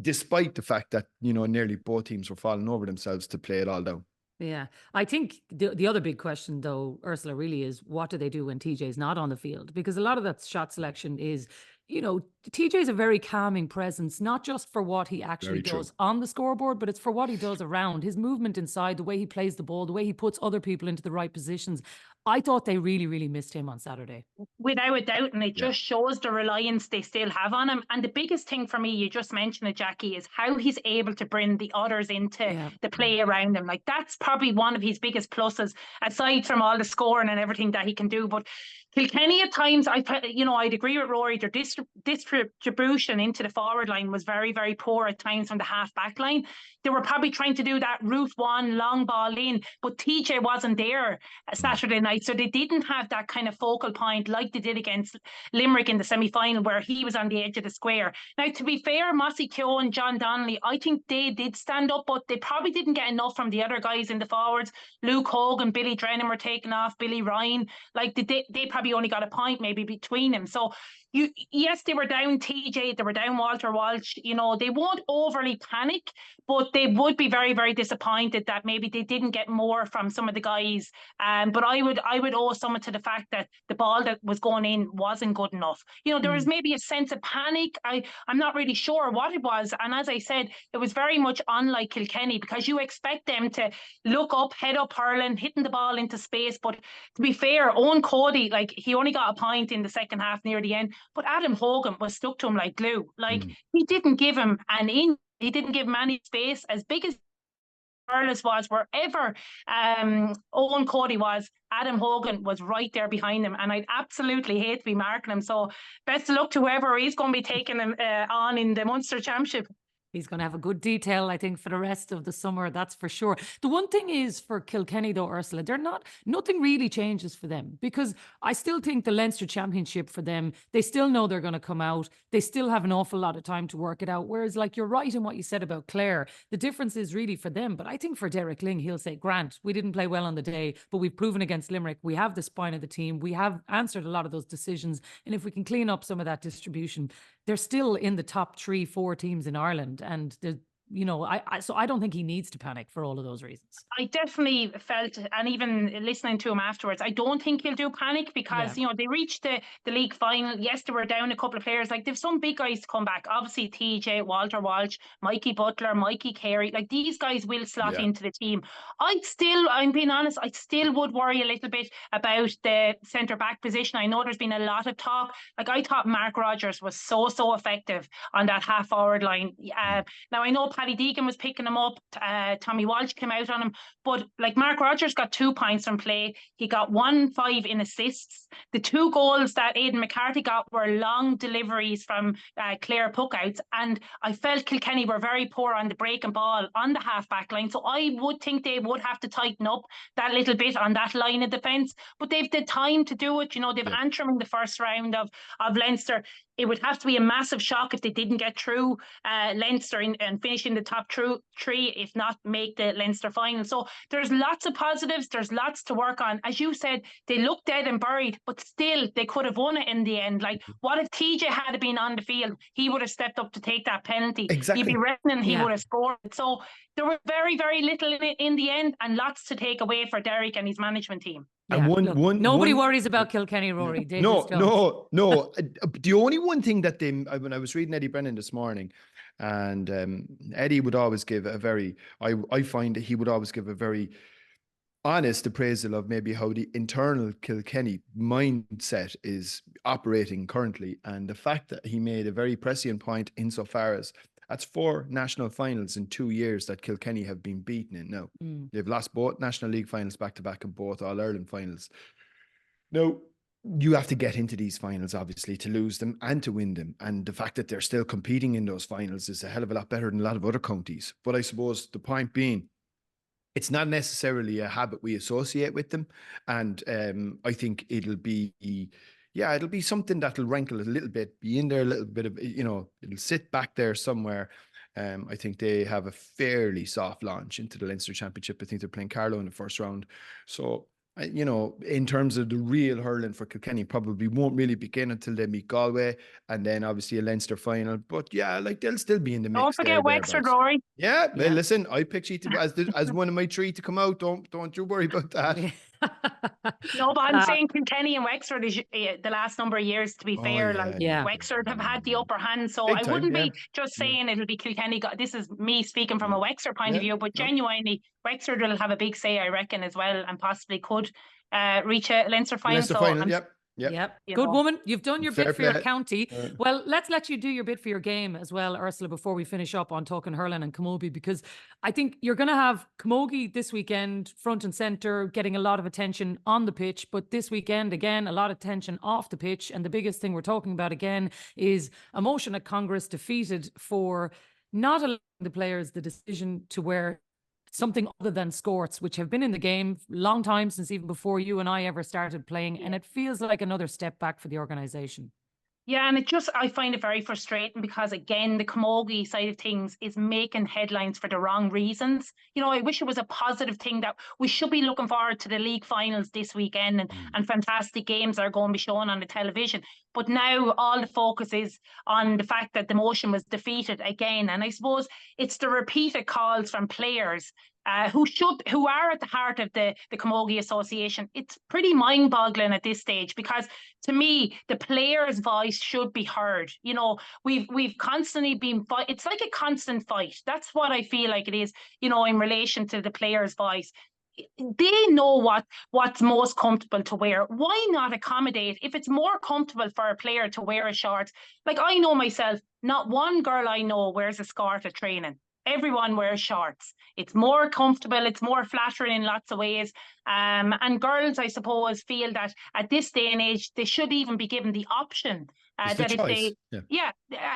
despite the fact that nearly both teams were falling over themselves to play it all down. Yeah, I think the other big question, though, Ursula, really is what do they do when TJ's not on the field? Because a lot of that shot selection is, TJ's a very calming presence, not just for what he actually does on the scoreboard, but it's for what he does around, his movement inside, the way he plays the ball, the way he puts other people into the right positions. I thought they really, really missed him on Saturday. Without a doubt, and it just shows the reliance they still have on him. And the biggest thing for me, you just mentioned it, Jacqui, is how he's able to bring the others into the play around him. Like, that's probably one of his biggest pluses, aside from all the scoring and everything that he can do. But Kilkenny at times, I'd agree with Rory, their distribution into the forward line was very, very poor at times from the half-back line. They were probably trying to do that route one, long ball in, but TJ wasn't there Saturday night, so they didn't have that kind of focal point like they did against Limerick in the semi-final, where he was on the edge of the square. Now, to be fair, Mossy Keogh and John Donnelly, I think they did stand up, but they probably didn't get enough from the other guys in the forwards. Luke Hogan, Billy Drennan were taken off, Billy Ryan, like they probably only got a point maybe between them. So yes, they were down TJ, they were down Walter Walsh. They won't overly panic, but they would be very, very disappointed that maybe they didn't get more from some of the guys. But I would owe some to the fact that the ball that was going in wasn't good enough. There was maybe a sense of panic. I'm not really sure what it was. And as I said, it was very much unlike Kilkenny, because you expect them to look up, head up hurling, hitting the ball into space. But to be fair, Owen Cody, he only got a point in the second half near the end. But Adam Hogan was stuck to him like glue. He didn't give him an inch. He didn't give him any space. As big as hurlers was, wherever Owen Cody was, Adam Hogan was right there behind him. And I'd absolutely hate to be marking him. So best of luck to whoever he's going to be taking him on in the Munster Championship. He's going to have a good detail, I think, for the rest of the summer, that's for sure. The one thing is for Kilkenny, though, Ursula, nothing really changes for them, because I still think the Leinster Championship for them, they still know they're going to come out. They still have an awful lot of time to work it out. Whereas, you're right in what you said about Clare. The difference is really for them. But I think for Derek Lyng, he'll say, Grant, we didn't play well on the day, but we've proven against Limerick. We have the spine of the team. We have answered a lot of those decisions. And if we can clean up some of that distribution, they're still in the top 3-4 teams in Ireland. And so I don't think he needs to panic for all of those reasons. I definitely felt, and even listening to him afterwards, I don't think he'll do panic, because they reached the league final. Yes, they were down a couple of players. They've some big guys to come back. Obviously, TJ, Walter Walsh, Mikey Butler, Mikey Carey. These guys will slot into the team. I'm being honest, I still would worry a little bit about the centre back position. I know there's been a lot of talk. I thought Mark Rogers was so effective on that half forward line. Now I know Paddy Deegan was picking him up. Tommy Walsh came out on him. But Mark Rogers got 2 points from play. He got 1-5 in assists. The 2 goals that Aidan McCarthy got were long deliveries from Clare puckouts. And I felt Kilkenny were very poor on the breaking ball on the half-back line. So I would think they would have to tighten up that little bit on that line of defence. But they've the time to do it. They've Antrim in the first round of Leinster. It would have to be a massive shock if they didn't get through Leinster and finish in the top 3, if not make the Leinster final. So there's lots of positives. There's lots to work on. As you said, they look dead and buried, but still they could have won it in the end. What if TJ had been on the field? He would have stepped up to take that penalty. Exactly. You'd be reckoning he would have scored. So there were very, very little in the end, and lots to take away for Derek and his management team. And nobody worries about Kilkenny, Rory. They no. The only one thing that when I was reading Eddie Brennan this morning, and Eddie would always give a very, I find that he would always give a very honest appraisal of maybe how the internal Kilkenny mindset is operating currently, and the fact that he made a very prescient point insofar as that's 4 national finals in 2 years that Kilkenny have been beaten in now. They've lost both National League finals back-to-back and both All-Ireland finals. Now, you have to get into these finals, obviously, to lose them and to win them. And the fact that they're still competing in those finals is a hell of a lot better than a lot of other counties. But I suppose the point being, it's not necessarily a habit we associate with them. And I think it'll be something that'll rankle a little bit, be in there a little bit of, it'll sit back there somewhere. I think they have a fairly soft launch into the Leinster Championship. I think they're playing Carlow in the first round. So, in terms of the real hurling for Kilkenny, probably won't really begin until they meet Galway, and then obviously a Leinster final. But yeah, they'll still be in the mix. Don't forget Wexford, Rory. Yeah, well, listen, I picked you as one of my 3 to come out. Don't you worry about that. No, but I'm saying Kilkenny and Wexford is the last number of years, to be fair. Wexford have had the upper hand, so I wouldn't be just saying it'll be Kilkenny. This is me speaking from a Wexford point of view, but genuinely, Wexford will have a big say, I reckon, as well, and possibly could reach a Leinster final. Yep. Good woman. You've done your bit for your county. Well, let's let you do your bit for your game as well, Ursula, before we finish up on talking hurling and Camogie, because I think you're going to have Camogie this weekend front and centre, getting a lot of attention on the pitch, but this weekend, again, a lot of attention off the pitch. And the biggest thing we're talking about again is a motion at Congress defeated for not allowing the players the decision to wear something other than skirts, which have been in the game a long time, since even before you and I ever started playing. And it feels like another step back for the organisation. Yeah, and I find it very frustrating because, again, the Camogie side of things is making headlines for the wrong reasons. I wish it was a positive thing that we should be looking forward to the league finals this weekend, and fantastic games are going to be shown on the television. But now all the focus is on the fact that the motion was defeated again. And I suppose it's the repeated calls from players who are at the heart of the Camogie Association. It's pretty mind-boggling at this stage, because to me, the players' voice should be heard. We've constantly been it's like a constant fight. That's what I feel like it is, in relation to the players' voice. They know what's most comfortable to wear. Why not accommodate? If it's more comfortable for a player to wear a short, like I know myself, not one girl I know wears a skirt at training. Everyone wears shorts. It's more comfortable. It's more flattering in lots of ways. And girls, I suppose, feel that at this day and age, they should even be given the option that if they,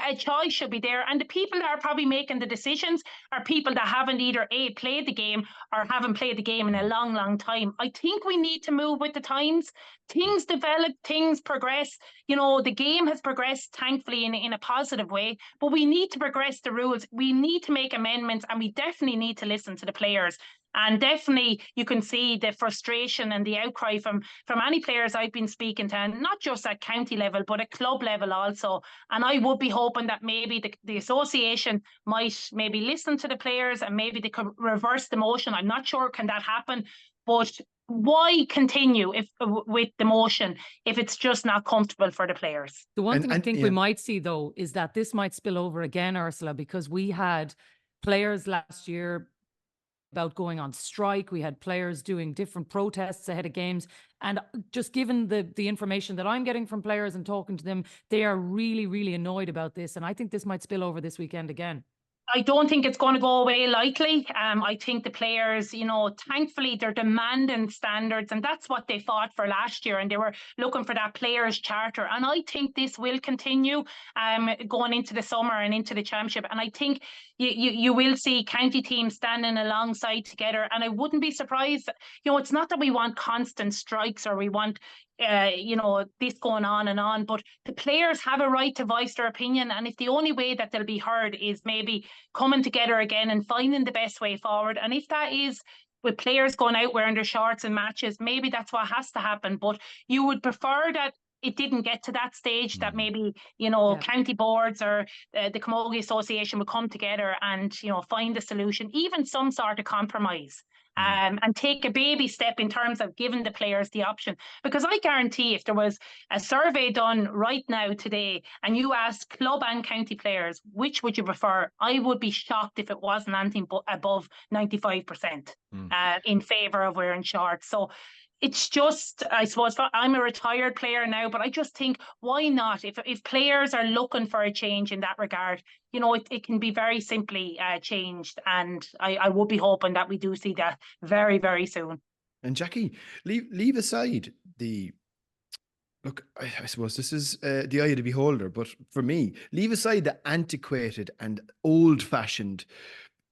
a choice should be there. And the people that are probably making the decisions are people that haven't either played the game or haven't played the game in a long, long time. I think we need to move with the times. Things develop, things progress. The game has progressed, thankfully, in a positive way, but we need to progress the rules. We need to make amendments, and we definitely need to listen to the players. And definitely you can see the frustration and the outcry from any players I've been speaking to, and not just at county level, but at club level also. And I would be hoping that maybe the association might maybe listen to the players, and maybe they could reverse the motion. I'm not sure can that happen, but why continue with the motion if it's just not comfortable for the players? The one thing I think we might see, though, is that this might spill over again, Ursula, because we had players last year about going on strike. We had players doing different protests ahead of games. And just given the information that I'm getting from players and talking to them, they are really, really annoyed about this. And I think this might spill over this weekend again. I don't think it's going to go away lightly. I think the players, thankfully they're demanding standards, and that's what they fought for last year, and they were looking for that players' charter. And I think this will continue going into the summer and into the championship. And I think you will see county teams standing alongside together. And I wouldn't be surprised. It's not that we want constant strikes or we want this going on, but the players have a right to voice their opinion. And if the only way that they'll be heard is maybe coming together again and finding the best way forward, and if that is with players going out wearing their shorts in matches, maybe that's what has to happen. But you would prefer that it didn't get to that stage, that maybe, county boards or the Camogie Association would come together and, find a solution, even some sort of compromise. and take a baby step in terms of giving the players the option. Because I guarantee if there was a survey done right now today and you asked club and county players, which would you prefer? I would be shocked if it wasn't anything above 95% in favour of wearing shorts. So it's just, I suppose, I'm a retired player now, but I just think, why not? If players are looking for a change in that regard, you know, it can be very simply changed. And I would be hoping that we do see that very, very soon. And Jacqui, leave aside the, look, I suppose this is the eye of the beholder, but for me, leave aside the antiquated and old-fashioned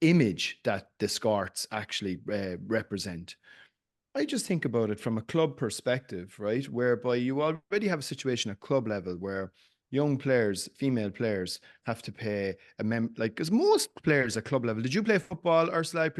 image that the skirts actually represent. I just think about it from a club perspective, right? Whereby you already have a situation at club level where young players, female players, have to pay because most players at club level. Did you play football, Ursula?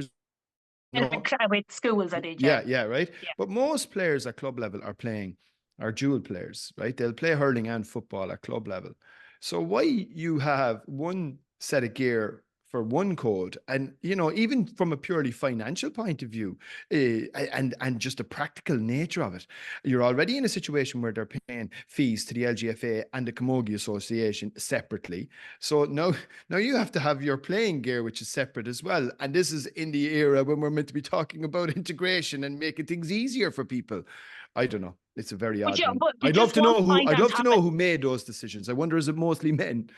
No. With schools, I did. Yeah, right. Yeah. But most players at club level are dual players, right? They'll play hurling and football at club level. So why you have one set of gear for one code, and you know, even from a purely financial point of view, and just the practical nature of it, you're already in a situation where they're paying fees to the LGFA and the Camogie Association separately. So now you have to have your playing gear, which is separate as well. And this is in the era when we're meant to be talking about integration and making things easier for people. I don't know. It's a very odd one. I'd love to know who made those decisions. I wonder, is it mostly men?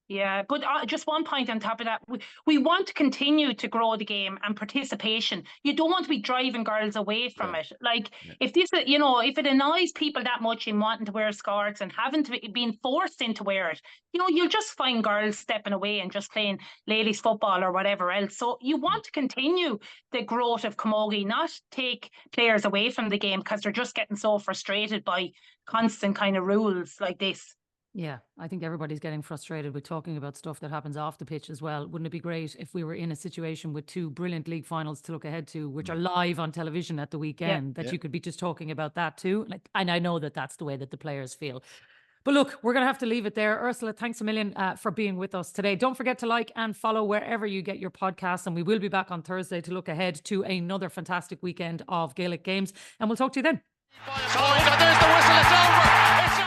Yeah, but just one point on top of that, we want to continue to grow the game and participation. You don't want to be driving girls away from it. Like, if this, you know, if it annoys people that much in wanting to wear skirts and having to being forced into wear it, you know, you'll just find girls stepping away and just playing ladies football or whatever else. So you want to continue the growth of Camogie, not take players away from the game because they're just getting so frustrated by constant kind of rules like this. Yeah, I think everybody's getting frustrated with talking about stuff that happens off the pitch as well. Wouldn't it be great if we were in a situation with two brilliant league finals to look ahead to, which are live on television at the weekend, that you could be just talking about that too? Like, and I know that that's the way that the players feel. But look, we're going to have to leave it there. Ursula, thanks a million for being with us today. Don't forget to like and follow wherever you get your podcasts. And we will be back on Thursday to look ahead to another fantastic weekend of Gaelic games. And we'll talk to you then. And there's the whistle, it's over.